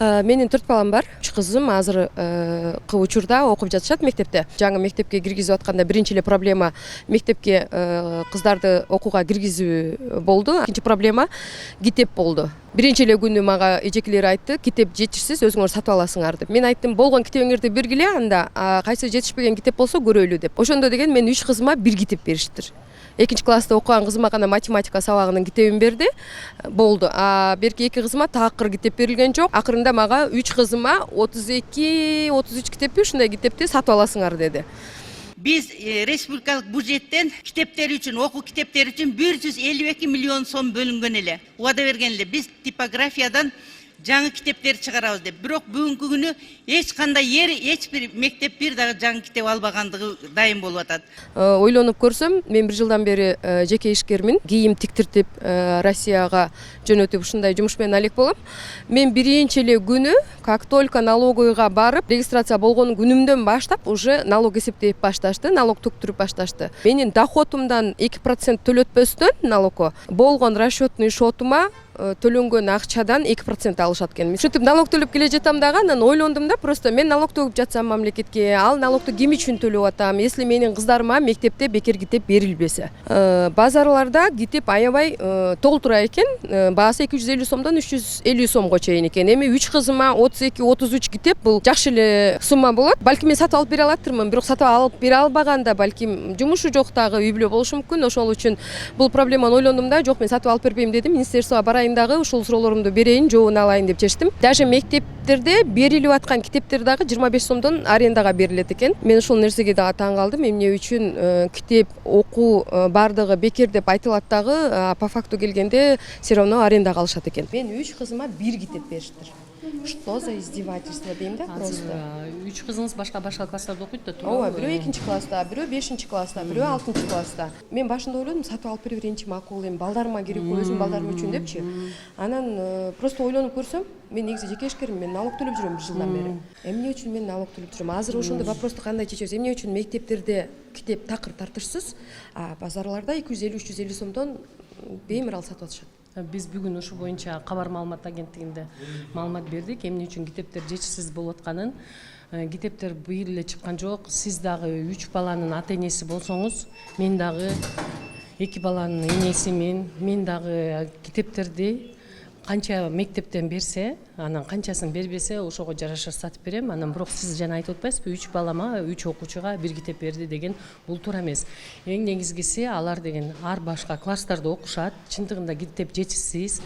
Менин 4 балам бар. 3 кызым азыр учурда окуп жатышат мектепте. Жаңы мектепке киргизип атканда биринчи эле проблема мектепке кыздарды окууга киргизүү болду. Экинчи проблема китеп болду. Биринчи эле күнү мага эжекелер айтты, китеп жетишсиз, өзүңөр сатып аласыңар деп. Мен айттым, болгон китебиңерди бергиле, анда кайсы жетишпеген китеп болсо көрөйлү деп. Ошондо деген мен 3 кызыма бир китеп бериштир. Экинчи класста окуган кызыма гана математика сабагынын китебин берди. Болду. Берки 2 кызыма такыр китеп берилген жок. Акырында мага 3 кызыма 32-33 китепти, ушундай китепти сатып аласыңар деди. Biz республикалык бюджеттен китептер үчүн, окуу китептери үчүн 152 миллион сом бөлүнгөн эле. Убада берген эле. Биз типографиядан жаңы китептер чыгарабыз деп. Бирок бүгүнкү күнү эч кандай эч бир мектеп бир дагы жаңы китеп албагандыгы дайым болуп атат. Ойлонуп көрсөм, мен 1 жылдан бери жеке ишкермин. Кийим тиктиртип Россияга жөнөтүп ушундай жумуш менен алек болом. Мен биринчи эле күнү, как только налоговыйга барып, регистрация болгон күнүмдөн баштап уже налог эсептеп башташты, налог төктүрүп башташты. Менин доходумдан 2% төлөтпөстөн налогго болгон расчетный шотума төлөнгөн акчадан 2% алышат экен. Ушинтип налог төлөп келе жатам дагы, анан ойлондум да, просто мен налог төгүп жатсам мамлекетке, ал налогду ким үчүн төлөп атам, если менин кыздарыма мектепте бекер китеп берилбесе. Базарларда китеп аябай толтура экен, баасы 250 сомдон 350 сомго чейин экен. Эми 3 кызыма 32-33 китеп, бул жакшы эле сумма болот. Балким мен сатып алып бере алатырмын, бирок сатып алып бере албаганда балким жумушу жок дагы, үй бүлө болушу мүмкүн. Ошол үчүн бул проблеманы ойлондум да, жок, мен сатып алып бербейм дедим. Министерствого барайын дагы, ушул суроолорумду берейин, жообун алайын деп чечтим. Даже мектептерде берилип аткан китептер дагы 25 сомдон арендага берилет экен. Мен ушул нерсеге дагы таң калдым. Эмне үчүн китеп окуу бардыгы бекер деп айтылат дагы, по факту келгенде все равно арендага алышат экен. Мен 3 кызыма бир китеп бериштир. Что за издевательство дейм да, просто. 3 кызыңыз башка класстарда окуйт да, туура? Ооба, бирөө 2-класста, бирөө 5-класста, бирөө 6-класста. Мен башында ойлодум, сатып алып бере берейинчи макул, эми балдарыма керек, өзүм балдарым үчүн депчи. Анан просто ойлонуп көрсөм, мен негизи жеке ишкермин, мен налог төлөп жүрөм 1 жылдан бери. Эмне үчүн мен налог төлөп жүрөм? Азыр ошондой вопросту кандай чечебиз? Эмне үчүн мектептерде китеп такыр тартышсыз, базарларда 250-350 сомдон беймарал сатып атышат? Биз бүгүн ушу боюнча кабар маалымат агенттигинде маалымат бердик. Эмне үчүн китептер жетишсиз болуп атканын. Китептер быйыл эле чыккан жок. Сиз дагы 3 баланын ата энеси болсоңуз, мен дагы 2 баланын энесимин. Мен дагы китептерди канча мектептен берсе, анан канчасын бербесе, ошого жараша сатып берем. Анан бирок сиз жана айтып атпайсызбы, 3 балама, 3 окуучуга бир китеп берди деген, бул туура эмес. Эң негизгиси алар деген ар башка класстарда окушат, чындыгында китеп жетишсиз.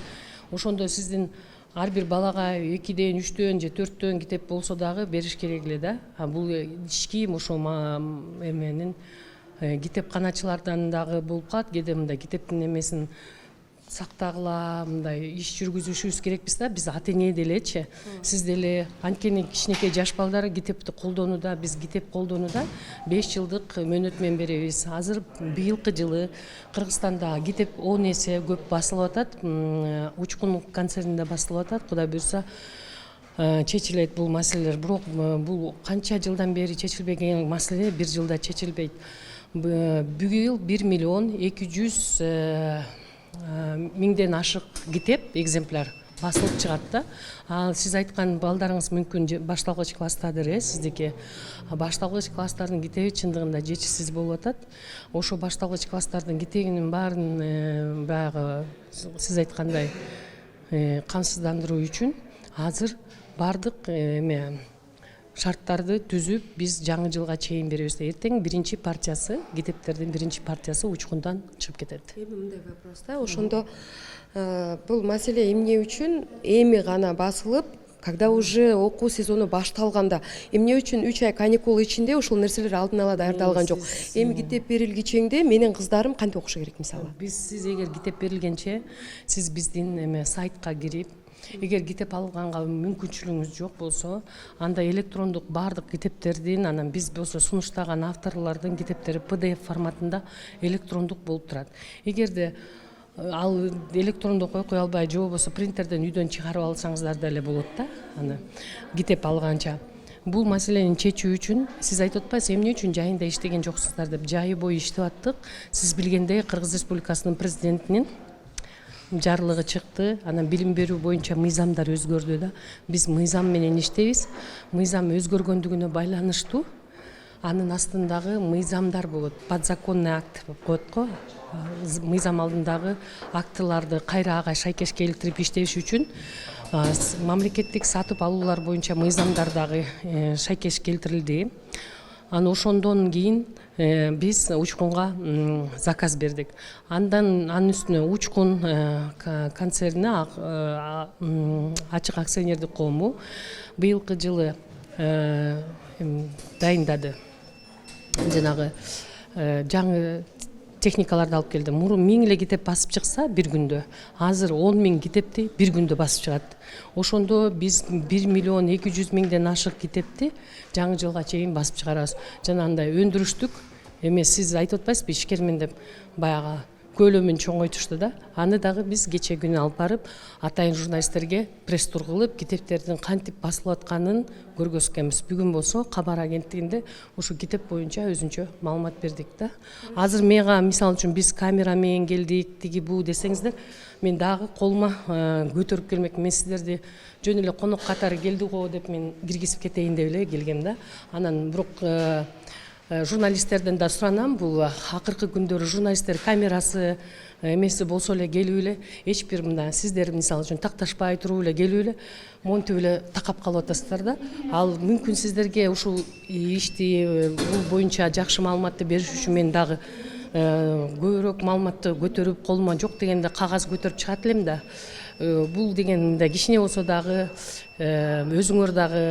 Ошондо сиздин ар бир балага 2ден, 3дөн же 4дөн китеп болсо дагы бериш керек эле да. Бул ички ошо эменин китепканачылардан дагы болуп калат, кээде мындай китептин эмесин сактагыла, мындай иш жүргүзүшүбүз керекпиз да, биз ата эне делечи. Сиз деле анткени кичинекей жаш балдар китепти колдонууда, биз китеп колдонууда 5 жылдык мөөнөт менен беребиз. Азыр быйылкы жылы Кыргызстанда китеп 10 эсе көп басылып атат, Учкун концернинде басылып атат. Кудай буйрса чечилет бул маселелер, бирок бул канча жылдан бери чечилбеген маселе 1 жылда чечилбейт. Быйыл 1 миллион 200 миңден ашык китеп, экземпляр басылып чыгат да. Ал сиз айткан балдарыңыз мүмкүн башталгыч класстадыр, сиздики. Башталгыч класстардын китеби чындыгында жетишсиз болуп атат. Ошо башталгыч класстардын китебинин баарын баягы сиз айткандай камсыздандыруу үчүн азыр бардык шарттарды түзүп, биз жаңы жылга чейин беребиз. Эртең биринчи партиясы, китептердин биринчи партиясы Учкундан чыгып кетет. Эми мындай вопрос да, ошондо бул маселе эмне үчүн эми гана басылып, когда уже окуу сезону башталганда, эмне үчүн 3 ай каникул ичинде ушул нерселер алдын ала даярдалган жок? Эми китеп берилгичеңде менин кыздарым кантип окушу керек мисалы? Сиз эгер китеп берилгенче, сиз биздин сайтка кирип, эгер китеп алганга мүмкүнчүлүгүңүз жок болсо, анда электрондук бардык китептердин, анан биз болсо сунуштаган авторлордун китептери PDF форматында электрондук болуп турат. Эгерде ал электрондук окуй албай, же болбосо принтерден үйдөн чыгарып алсаңыздар деле болот да, аны китеп алганча. Бул маселени чечүү үчүн сиз айтып атпайсызбы, эмне үчүн жайында иштеген жоксуздар деп? Жайы бою иштеп аттык. Сиз билгендей, Кыргыз Республикасынын президентинин жарлыгы чыкты. Анан билим берүү боюнча мыйзамдар өзгөрдү да. Биз мыйзам менен иштейбиз. Мыйзам өзгөргөндүгүнө байланыштуу анын астындагы мыйзамдар болот. Подзаконный акт коет го. Мыйзам алдындагы актыларды кайра ага шайкеш келтирип иштеш үчүн мамлекеттик сатып алуулар боюнча мыйзамдар дагы шайкеш келтирилди. Анан ошондон кийин биз учкунга заказ бердик. Анын үстүнө учкун концерни ачык акционердик коому быйылкы жылы дайындады. Жанагы жаңы техникаларды алып келди. Мурун 1000 эле китеп басып чыкса бир күндө, азыр 10 000 китепти бир күндө басып чыгат. Ошондо биз 1 миллион 200 000ден ашык китепти жаңы жылга чейин басып чыгарабыз. Жана андай өндүрүштүк эмес, сиз айтып атпайсызбы ишкермен деп баягы көлөмүн чоңойтушту да. Аны дагы биз кече күнү алып барып атайын журналисттерге пресс-тур кылып китептердин кантип басылып атканын көргөзгөнбүз. Бүгүн болсо Кабар агенттигинде ушу китеп боюнча өзүнчө маалымат бердик да. Азыр мага мисалы үчүн биз камера менен келдик, тиги бу десеңиздер, мен дагы колума көтөрүп келмек. Мен сиздерди жөн эле конок катары келди го деп мен киргизип кетейин деп эле келгем да. Анан бирок журналисттерден да суранам, бул акыркы күндөрү журналисттер камерасы эмеси болсо эле келип эле эч бир мындай сиздер мисалы үчүн такташпай туруп эле келип эле монтип эле такап калып атасыздар да. Ал мүмкүн сиздерге ушул ишти бул боюнча жакшы маалыматты бериш үчүн мен дагы көбүрөөк маалыматты көтөрүп колума жок дегенде кагаз көтөрүп чыгат элем да. Бул дегенде кичине болсо дагы өзүңөр дагы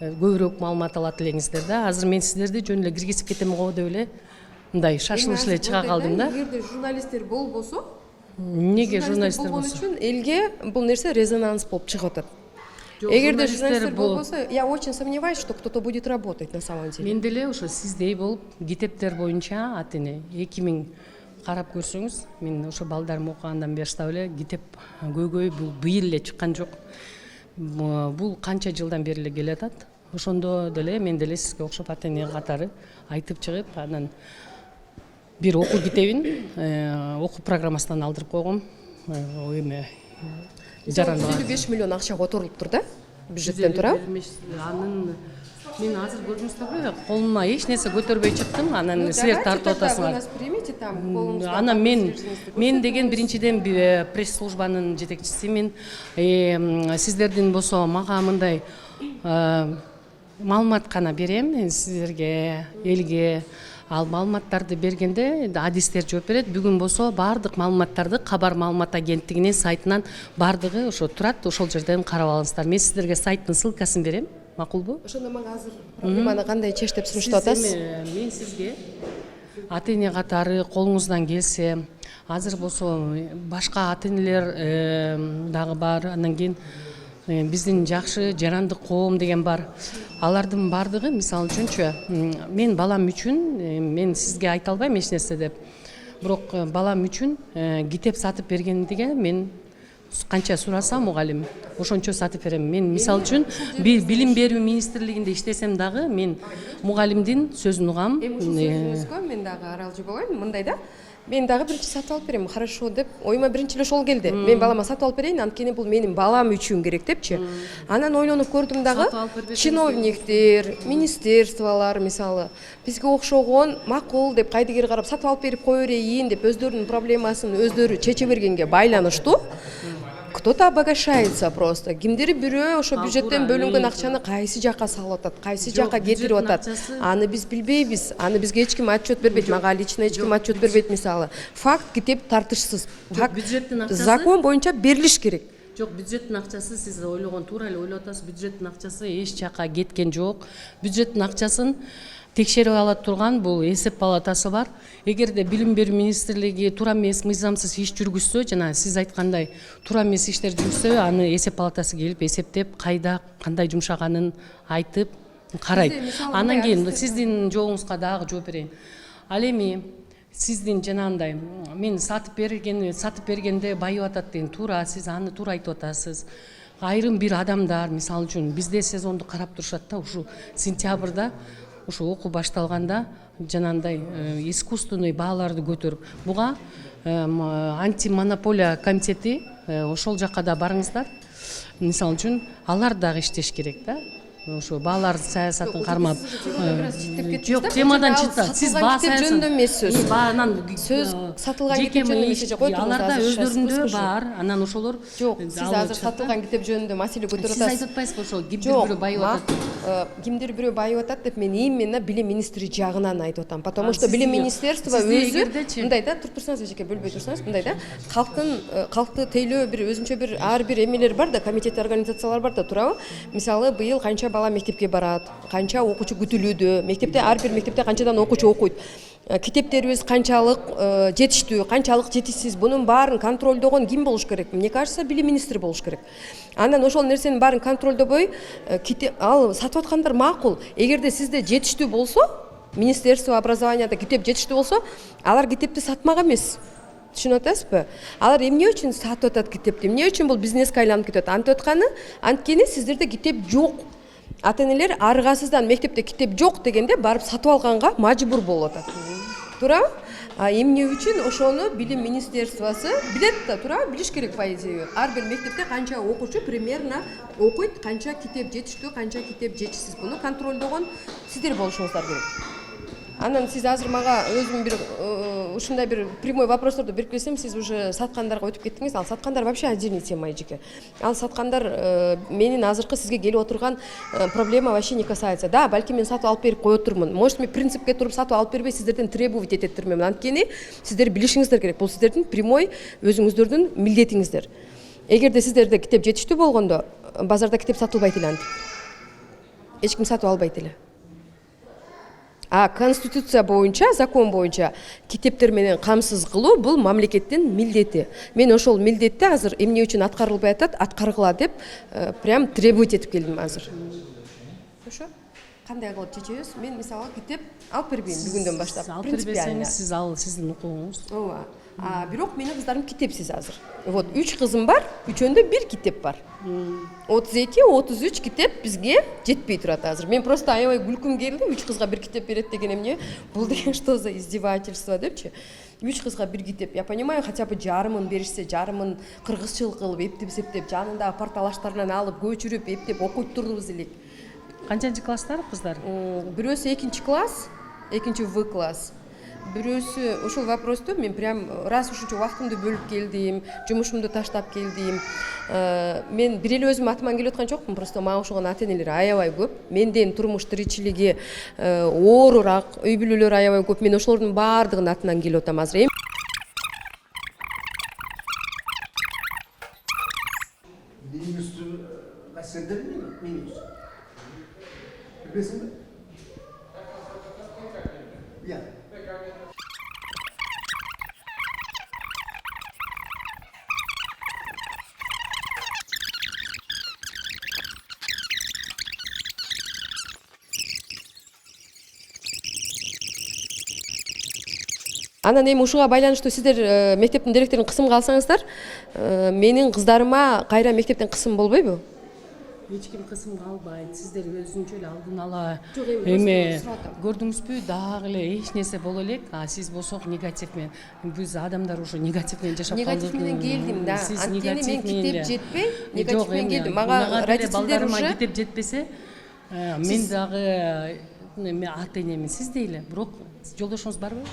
көбүрөөк маалымат алат элеңиздер да. Азыр мен сиздерди жөн эле киргизип кетем го деп эле мындай шашылыш эле чыга калдым да. Эгерде журналисттер болбосо, эмнеге журналисттер болгон болсо? үчүн элге бул нерсе резонанс болуп чыгып атат. Эгерде журналисттер болбосо, я очень сомневаюсь, что кто-то будет работать на самом деле. Мен деле ошо сиздей болуп китептер боюнча атене 2000 карап көрсөңүз, мен ошо балдарым окугандан баштап эле китеп көйгөй бул быйыл эле чыккан жок. Бул канча жылдан бери эле келатат. Ошондо деле мен деле сизге окшоп атене катары айтып чыгып, анан бир окуу китебин окуу программасынан алдырып койгом. Эме жаранга 55 миллион акча которулуптур да? Бюджеттен тура. Анын мен азыр көрдүңүздөрбү, колума эч нерсе көтөрбөй чыктым, анан силер тартып атасыңар. Анан мен деген биринчиден пресс-службанын жетекчисимин. Сиздердин болсо мага мындай маалымат гана берем, мен сиздерге, элге. Ал маалыматтарды бергенде адистер жооп берет. Бүгүн болсо баардык маалыматтарды Кабар маалымат агенттигинин сайтынан баардыгы ошо турат, ошол жерден карап алыңыздар. Мен сиздерге сайттын ссылкасын берем. Макулбу? Ошондо мага азыр проблеманы кандай чеш деп сунуштап атасыз? Мен сизге ата-эне катары колуңуздан келсе, азыр болсо башка ата-энелер дагы бар, андан кийин биздин жакшы жарандык коом деген бар. Алардын баардыгы мисалы үчүнчү, мен балам үчүн мен сизге айта албайм эч нерсе деп. Бирок балам үчүн китеп сатып бергендиге мен канча сурасам мугалим, ошончо сатып берем. Мен мисалы үчүн билим берүү министрлигинде иштесем дагы мен мугалимдин сөзүн угам. Мен дагы аралжы болойм, мындай да. Мен дагы биринчи сатып алып берем, хорошо деп оюма биринчи эле ошол келди. Мен балама сатып алып берейин, анткени бул менин балам үчүн керек депчи. Анан ойлонуп көрдүм дагы, чиновниктер, министерстволор мисалы бизге окшогон макул деп кайдыгер карап сатып алып берип кое берейин деп өздөрүнүн проблемасын өздөрү чече бергенге байланыштуу. Кто-то обогащается просто. Кимдери бирөө ошо бюджеттен бөлүнгөн акчаны кайсы жака салып атат, кайсы жака кетирип атат. Аны биз билбейбиз. Аны бизге эч ким отчет бербейт, мага лично эч ким отчет бербейт мисалы. Факт китеп тартышсыз. Бюджеттин акчасы закон боюнча берилиш керек. Жок, бюджеттин акчасы сиз ойлогон туура эле ойлоп атасыз. Бюджеттин акчасы эч жака кеткен жок. Бюджеттин акчасын текшерип ала турган бул эсеп палатасы бар. Эгерде билим берүү министрлиги туура эмес мыйзамсыз иш жүргүзсө, жана сиз айткандай туура эмес иштер жүргүзсө, аны эсеп палатасы келип эсептеп, кайда кандай жумшаганын айтып карайт. Анан кийин сиздин жообуңузга дагы жооп берейин. Ал эми сиздин жанагындай мен сатып бергенде байып атат деген туура, сиз аны туура айтып атасыз. Айрым бир адамдар, мисалы үчүн бизде сезонду карап турушат да, ушу сентябрда ошо окуу башталганда жанагындай искусственный бааларды көтөрүп буга антимонополия комитети ошол жакка да барыңыздар. Мисалы үчүн алар дагы иштеш керек да. Ошо баалар саясатын кармап. Жок, темадан чыкты. Сиз баа жөнүндө эмес сөз. Баанан Сөз сатылган китеп жөнүндө эмес койдуңуз. Аларда өздөрүндө бар, анан ошолор. Жок, сиз азыр сатылган китеп жөнүндө маселе көтөрүп атасыз. Сиз айтып атпайсызбы ошо кимдир бирөө байып атат? Кимдир бирөө байып атат деп мен именно билим министри жагынан айтып атам. Потому что билим министерство өзү мындай да, туруп турсаңыз эжеке, бөлбөй турсаңыз, мындай да, калкты тейлөө бир өзүнчө бир ар бир эмелер бар да, комитет организациялар бар да, туурабы? Мисалы, быйыл канча бала мектепке барат, канча окуучу күтүлүүдө, мектепте ар бир мектепте канчадан окуучу окуйт, китептерибиз канчалык жетиштүү, канчалык жетишсиз, бунун баарын контролдогон ким болуш керек? Мне кажется, билим министри болуш керек. Анан ошол нерсенин баарын контролдобой, ал сатып аткандар макул. Эгерде сизде жетиштүү болсо, Министерство образованияда китеп жетиштүү болсо, алар китепти сатмак эмес. Түшүнүп атасызбы? Алар эмне үчүн сатып атат китепти? Эмне үчүн бул бизнеске айланып кетет? Анткени сиздерде китеп жок. Ата-энелер аргасыздан мектепте китеп жок дегенде барып сатып алганга мажбур болуп атат. Туурабы? Эмне үчүн ошону билим министерствосу билет да, туурабы? Билиш керек по идее. Ар бир мектепте канча окуучу примерно окуйт, канча китеп жетиштүү, канча китеп жетишсиз. Буну контролдогон сиздер болушуңуздар керек. Анан сиз азыр мага өзүм бир ушундай бир прямой вопросторду берип келсем, сиз уже саткандарга өтүп кеттиңиз. Ал саткандар вообще отдельный тема эжеке. Ал саткандар менин азыркы сизге келип отурган проблема вообще не касается. Да, балки мен сатып алып берип кое турмун. Может, мен принципке туруп сатып алып бербей сиздерден требовать этетирмин. Анткени сиздер билишиңиздер керек. Бул сиздердин прямой өзүңүздөрдүн милдетиңиздер. Эгерде сиздерде китеп жетиштүү болгондо, базарда китеп сатылбайт эле антип. Эч ким сатып албайт эле. Конституция боюнча, закон боюнча китептер менен камсыз кылуу бул мамлекеттин милдети. Мен ошол милдетти азыр эмне үчүн аткарылбай атат, аткаргыла деп прям требовать этип келдим азыр. Ошо кандай кылып чечебиз? Мен мисалы китеп алып бербейм бүгүндөн баштап. Алып бербесеңиз, сиз ал сиздин укугуңуз. Ооба. Бирок менин кыздарым китепсиз азыр. Вот 3 кызым бар, үчөөндө бир китеп бар. 32-33 китеп бизге жетпей турат азыр. Мен просто аябай күлкүм келди, 3 кызга бир китеп берет деген эмне? Бул деген что за издевательство депчи. 3 кызга бир китеп. Я понимаю, хотя бы жарымын беришсе, жарымын кыргызчылык кылып, эптеп-септеп, жанындагы порталаштарынан алып, көчүрүп, эптеп окуйт турдубуз элек. Канчанчы класстар кыздар? Бирөөсү 2-класс, 2-В класс. Бирөөсү ошол вопросту мен прям раз ушунча убактымды бөлүп келдим, жумушумду таштап келдим. Мен бир эле өзүм атыман келип аткан жокмун, просто мага окшогон ата-энелер аябай көп. Менден турмуш тиричилиги оорураак, үй бүлөлөр аябай көп. Мен ошолордун баардыгынын атынан келип атам азыр. Minibüsü gazetede mi? Minibüs. Biliyorsun mu? Ya. Анан эми ушуга байланыштуу сиздер мектептин директорун кысымга алсаңыздар, менин кыздарыма кайра мектептен кысым болбойбу? Эч ким кысымга албайт. Сиздер өзүнчө эле алдын ала эме көрдүңүзбү, дагы эле эч нерсе боло элек. Сиз болсок негатив менен. Биз адамдар уже негатив менен жашап калдык. Негатив менен келдим да. Анткени мен китеп жетпей, негатив менен келдим. Мага родителдер уже китеп жетпесе, мен дагы ата-энемин, сиз дейле. Бирок жолдошуңуз барбы?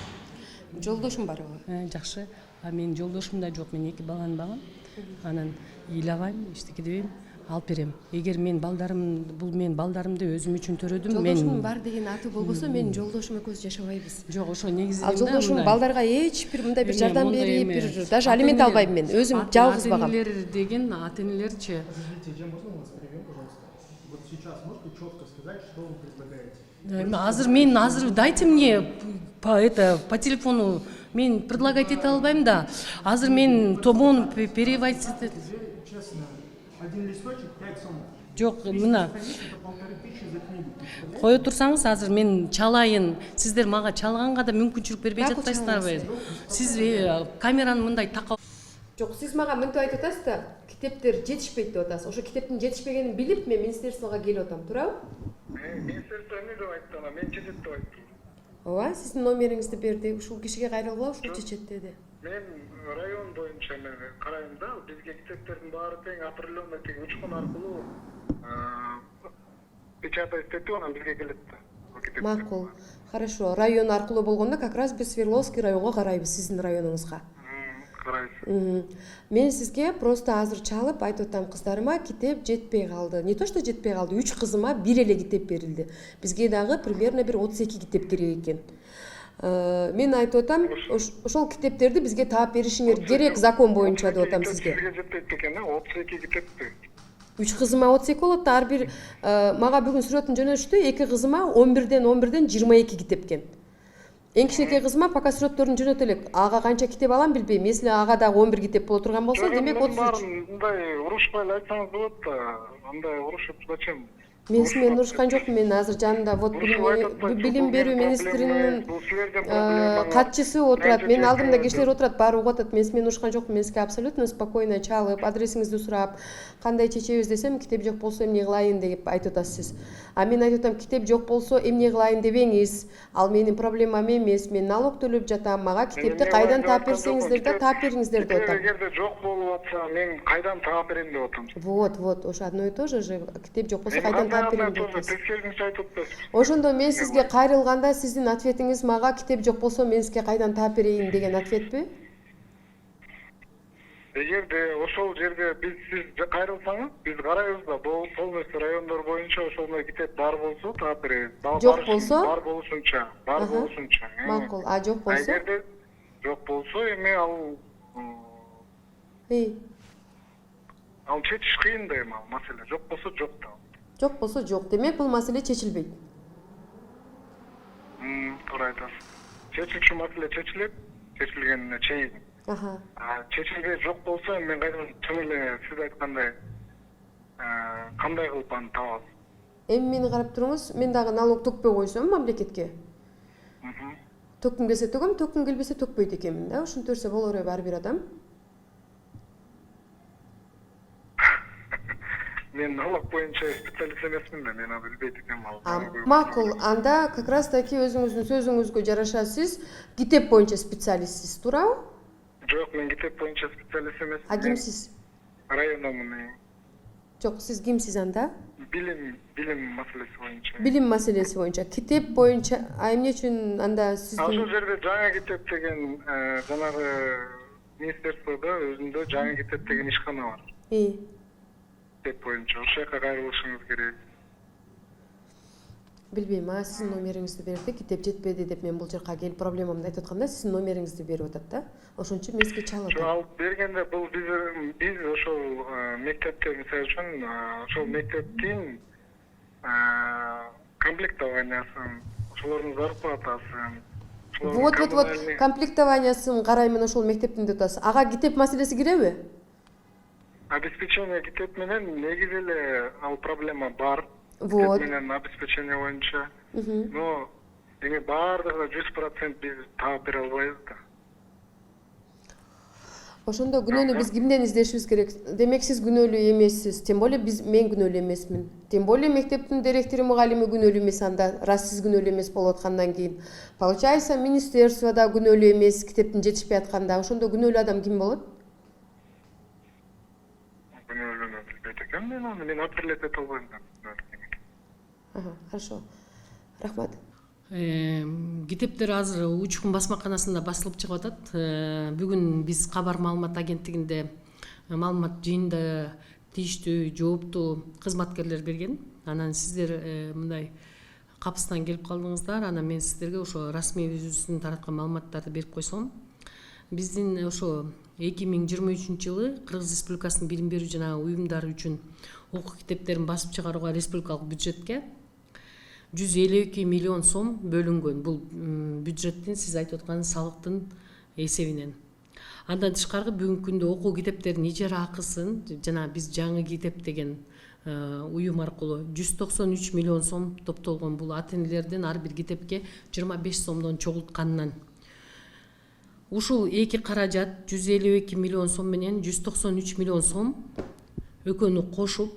Жолдошум барбы? Жакшы. Менин жолдошум да жок. Мен 2 баланы багам. Анан ыйлабайм, эчтеке дебейм. Алып берем. Эгер мен балдарымды өзүм үчүн төрөдүм, мен жолдошум бар деген аты болбосо, менин жолдошум экөөбүз жашабайбыз. Жок, ошо негизи ал жолдошум балдарга эч бир мындай бир жардам берип, бир даже алимент албайм мен. Өзүм жалгыз багам. Ата-энелер деген, ата-энелерчи. Извините, можно у вас прием, пожалуйста? Вот сейчас можете четко сказать, что вы предлагаете? Азыр дайте мне по телефону, мен предлагать ете албайм да. Азыр мен тобон переводить. Честно, один листочек 5 сом. Жок, мына. 1500 за книгу. Кое турсаңыз, азыр мен чалайын. Сиздер мага чалганга да мүмкүнчүлүк бербей жатпайсыздарбы? Сиз камераны мындай такап. Жок, сиз мага мынтип айтып атасыз да, китептер жетишпейт деп атасыз. Ошо китептин жетишпегенин билип, мен министерствого келип атам, туурабы? Министрликте эмне деп айтты ана? Мен чечет деп айтты. ооба сиздин номериңизди берди, ушул кишиге кайрылгыла, ушул чечет деди. Мен район боюнча мен карайм да, бизге китептердин баары тең определенный тең учкун аркылуу печатать этип анан бизге келет да. Макул. Хорошо. Район аркылуу болгондо как раз биз Свердловский районго карайбыз, сиздин районуңузга. Карайсыз. Мен сизге просто азыр чалып айтып атам, кыздарыма китеп жетпей калды. Не то что жетпей калды, 3 кызыма бир эле китеп берилди. Бизге дагы примерно бир 32 китеп керек экен. Мен айтып атам, ошол китептерди бизге таап беришиңер керек закон боюнча деп атам сизге. Сизге жетпейт экен, 32 китепти. 3 кызыма 32 болот да, ар бир мага бүгүн сүрөтүн жөнөтүштү, 2 кызыма 11ден 22 китеп экен. Эң кичинекей кызыма пока сүрөттөрүн жөнөтө элек. Ага канча китеп алам билбейм. Если ага дагы 11 китеп боло турган болсо, демек 33. Мындай урушпай эле айтсаңыз болот да. Андай урушуп зачем? Мен сиз урушкан жокмун. Мен азыр жанында вот билим берүү министринин катчысы отурат. Мен алдымда кишилер отурат, баары угуп атат. Мен сиз урушкан жокмун. Мен сизге абсолютно спокойно чалып, адресиңизди сурап, кандай чечебиз десем, китеп жок болсо эмне кылайын деп айтып атасыз. А мен айтып атам, китеп жок болсо эмне кылайын дебеңиз. Ал менин проблемам эмес. Мен налог төлөп жатам. Мага китепти кайдан таап берсеңиздер да таап бериңиздер деп атам. Эгерде жок болуп атса, мен кайдан таап берем деп атам. Вот, ошо одно и то же. Китеп жок болсо кайдан таап берем деп атасыз. Текшерүүнү айтып атпайсыз. Ошондо мен сизге кайрылганда сиздин ответиңиз мага китеп жок болсо мен сизге кайдан таап берейин деген ответпи? Эгерде ошол жерге сиз кайрылсаңыз, биз карайбыз да, полностью райондор боюнча ошондой китеп бар болсо таап беребиз. Жок болсо? Бар болушунча. Макул. А жок болсо? Эгерде жок болсо, эми ал чечиш кыйын да эми ал маселе. Жок болсо жок да. Жок болсо жок. Демек бул маселе чечилбейт. Туура айтасыз. Чечилчү маселе чечилет, чечилгенине чейин. Чечилбей жок болсо, мен кайдан чын эле сиз айткандай кандай кылып аны табабыз? Эми мени карап туруңуз, мен дагы налог төкпөй койсом мамлекетке. Төккүм келсе төгөм, төккүм келбесе төкпөйт экенмин да. Ушинтип берсе болор эби ар бир адам. Мен налог боюнча специалист эмесмин да, мен аны билбейт экенмин ал. Макул, анда как раз таки өзүңүздүн сөзүңүзгө жараша сиз китеп боюнча специалистсиз, туурабы? Жок, мен китеп боюнча специалист эмесмин. А кимсиз? Райондомун. Жок, сиз кимсиз анда? Билим маселеси боюнча. Билим маселеси боюнча. Китеп боюнча, эмне үчүн анда сиздин? Ошол жерде жаңы китеп деген жанагы министерстводо өзүндө жаңы китеп деген ишкана бар. Китеп боюнча ошол жака кайрылышыңыз керек. Билбейм, сиздин номериңизди берди, китеп жетпеди деп мен бул жака келип проблемамды айтып атканда сиздин номериңизди берип атат да. Ошон үчүн мен сизге чалып атам. Алып бергенде бул биз ошол мектепте мисалы үчүн ошол мектептин комплектованиясын, ошолордун зарплатасын. Вот комплектованиясын караймын ошол мектептин деп атасыз. Ага китеп маселеси киреби? Обеспечение китеп менен негизи эле ал проблема бар. Вот. Менен обеспечение боюнча. Но эми баардыгына 100% биз таап бере албайбыз да. Ошондо күнөөнү биз кимден издешибиз керек? Демек сиз күнөөлүү эмессиз. Тем более мен күнөөлүү эмесмин. Тем более мектептин директору, мугалими күнөөлүү эмес анда, раз сиз күнөөлүү эмес болуп аткандан кийин. Получается, министерство да күнөөлүү эмес, китептин жетишпей атканда. Ошондо күнөөлүү адам ким болот? Күнөөлүүнү билбейт экенмин, мен определять эте албайм да. Хорошо. Рахмат. Китептер азыр учкун басмаканасында басылып чыгып атат. Бүгүн биз кабар маалымат агенттигинде маалымат жыйында тийиштүү, жооптуу кызматкерлер берген. Анан сиздер мындай капыстан келип калдыңыздар. Анан мен сиздерге ошо расмий өзүбүздүн тараткан маалыматтарды берип койсом, биздин ошо 2023 жылы Кыргыз Республикасынын билим берүү жана уюмдары үчүн окуу китептерин басып чыгарууга республикалык бюджетке 152 миллион сом бөлүнгөн. Бул бюджеттин сиз айтып аткан салыктын эсебинен. Андан тышкары бүгүнкү күндө окуу китептердин ижара акысын жана биз жаңы китеп деген уюм аркылуу 193 миллион сом топтолгон. Бул ата-энелерден ар бир китепке 25 сомдон чогултканынан. Ушул эки каражат 152 миллион сом менен 193 миллион сом экөөнү кошуп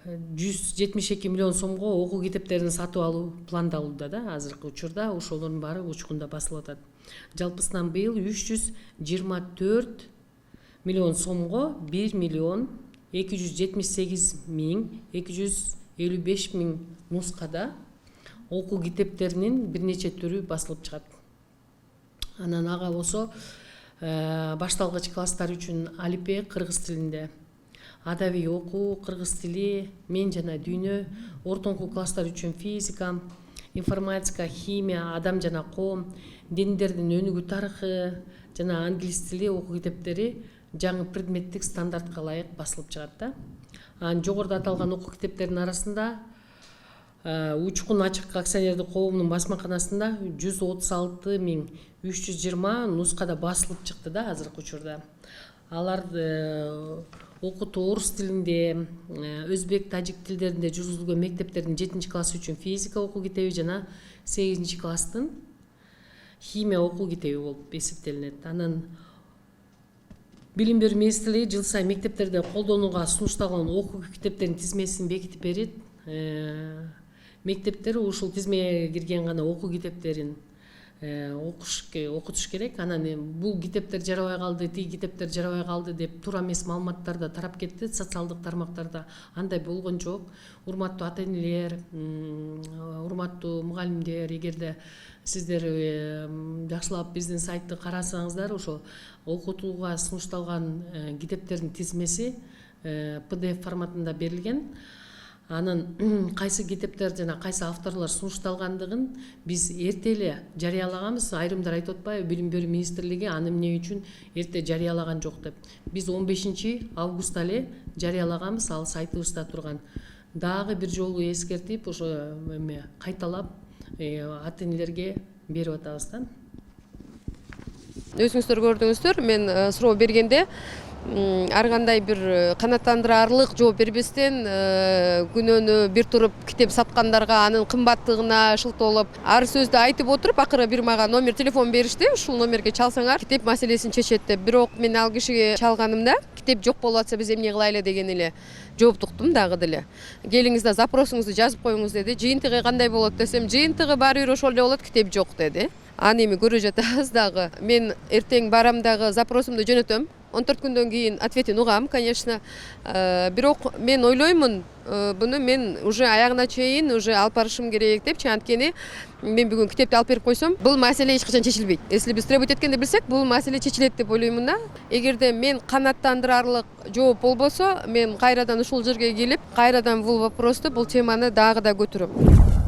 172 миллион сомго окуу китептерин сатып алуу пландалууда да азыркы учурда. Ошолордун баары учкунда басылып атат. Жалпысынан быйыл 324 миллион сомго 1 миллион 278 миң 255 миң нускада окуу китептеринин бир нече түрү басылып чыгат. Анан ага болсо башталгыч класстар үчүн алипе кыргыз тилинде, адабий окуу кыргыз тили, мен жана дүйнө, ортоңку класстар үчүн физика, информатика, химия, адам жана коом, диндердин өнүгүү тарыхы жана англис тили окуу китептери жаңы предметтик стандартка ылайык басылып чыгат да. Анан жогоруда аталган окуу китептердин арасында Учкун ачык акционердик коомунун басмаканасында 136.320 нускада басылып чыкты да азыркы учурда. Алар окутуу орус тилинде, өзбек, тажик тилдеринде жүргүзүлгөн мектептердин 7-класс үчүн физика окуу китеби жана 8-класстын химия окуу китеби болуп эсептелинет. Анан Билим берүү министрлиги жыл сайын мектептерде колдонууга сунушталган окуу китептеринин тизмесин бекитип берет. Мектептер ушул тизмеге кирген гана окуу китептерин окутуш керек. Анан бул китептер жарабай калды, тиги китептер жарабай калды деп туура эмес маалыматтар да тарап кетти социалдык тармактарда. Андай болгон жок. Урматтуу ата-энелер, урматтуу мугалимдер, эгерде сиздер жакшылап биздин сайтты карасаңыздар, ошо окутууга сунушталган китептердин тизмеси PDF форматында берилген. Анын кайсы китептер жана кайсы авторлор сунушталгандыгын биз эрте эле жарыялаганбыз. Айрымдар айтып атпайбы, Билим берүү министрлиги аны эмне үчүн эрте жарыялаган жок деп. Биз 15 августта эле жарыялаганбыз, ал сайтыбызда турган. Дагы бир жолу эскертип, ошо кайталап ата-энелерге берип атабыз да. Өзүңүздөр көрдүңүздөр, мен суроо бергенде ар кандай бир канааттандырарлык жооп бербестен күнөөнү бир туруп китеп саткандарга анын кымбаттыгына шылтоолоп ар сөздү айтып отуруп, акыры бир мага номер телефон беришти. Ушул номерге чалсаңар китеп маселесин чечет деп. Бирок мен ал кишиге чалганымда китеп жок болуп атса биз эмне кылайлы деген эле жооп туктум дагы деле. Келиңиз да запросуңузду жазып коюңуз деди. Жыйынтыгы кандай болот десем, жыйынтыгы баары бир ошол эле болот, китеп жок деди. Аны эми көрө жатабыз дагы. Мен эртең барам дагы запросумду жөнөтөм. 14 күндөн кийин ответин угам, конечно. Бирок мен ойлоймун, буну мен уже аягына чейин уже алып барышым керек депчи. Анткени мен бүгүн китепти алып берип койсом, бул маселе эч качан чечилбейт. Если биз требовать эткенди билсек, бул маселе чечилет деп ойлоймун да. Эгерде мен канааттандырарлык жооп болбосо, мен кайрадан ушул жерге келип, кайрадан бул вопросту, бул теманы дагы да көтөрөм.